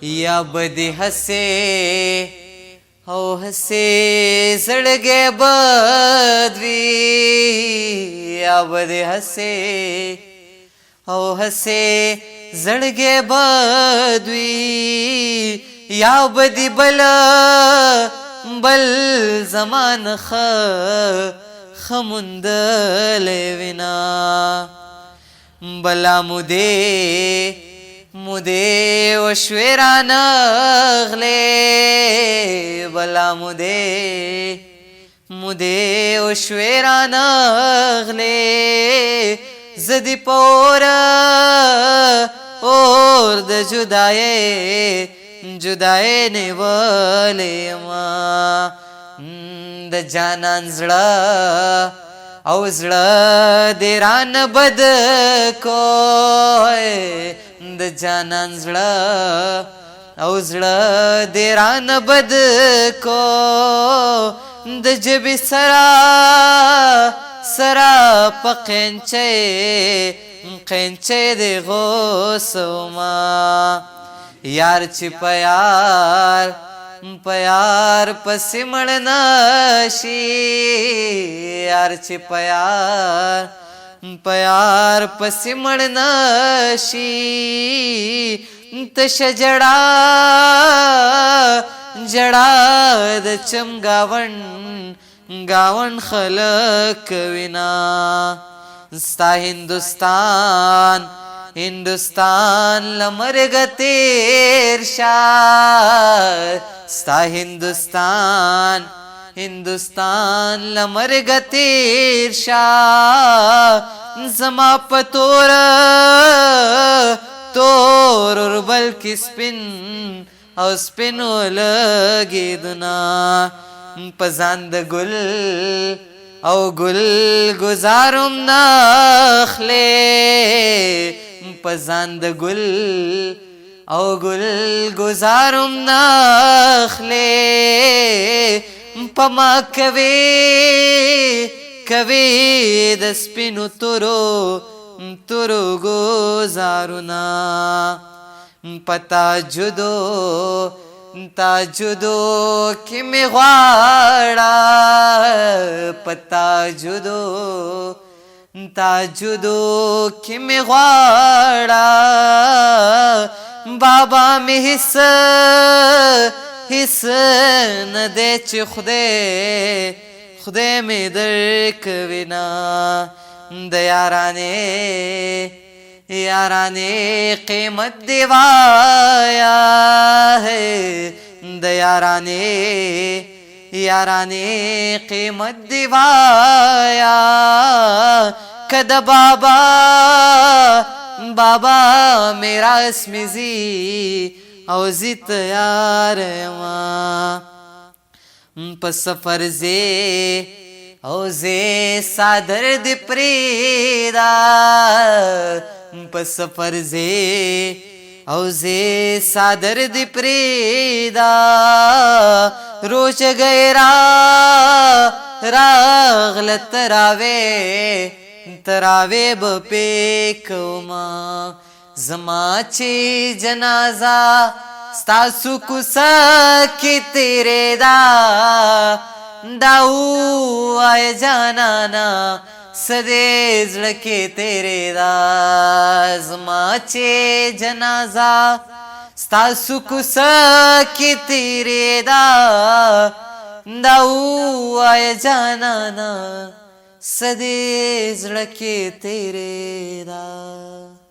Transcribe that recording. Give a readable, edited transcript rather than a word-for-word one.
یا بدی ہسے او ہسے زړګې بدوي یا بدی ہسے او ہسے زړګې بدوي یا بدی بل زمان خمندلې وینا بلا مودې وشوې رانغلې بلا مودې وشوې رانغلې زه دې په اور د جدایۍ نیولې یمه د جانان زړه او زړه دې رانه بد کو د جانان زړه او زړه دې رانه بد کو د ژبې سره په قینچۍ دې غوسومه یار چې په یار پسې مړ نشي یار چې په یار پسې مړ نشي تشه جړا د چمګاون خلک وینا ستا هندوستان لمرګ تیر شا ستا هندوستان لمرګ تیر شا زما په تور اوربل کې سپین ولګېدنا په ځان د ګل او ګل گزارم نخلې په ځان د ګل او ګل گزارم نخلې په ما کوي د سپینو تورو گزارونه پتا تاجدو کی می غواړه پتا تاجدو کی می غواړه بابا می حس نه دی چې خدای می درکوینا د یارانې قیمت دی وایا ہے د یارانې قیمت دی وایا که د بابا میرا اسمی زی او زی تیار یما په سفر او صادر دی پریدا په سفر او صادر دی پریدا روش گئے راغل تراوے بپیکوما زما چې جنازه ستاسو کوڅه کې تیرې دا ووایه جانانه څه دې زړه کې تیرې ده زما چې جنازه ستاسو کوڅه کې تیرې ده دا ووایه جانانه څه دې زړه کې تیرې ده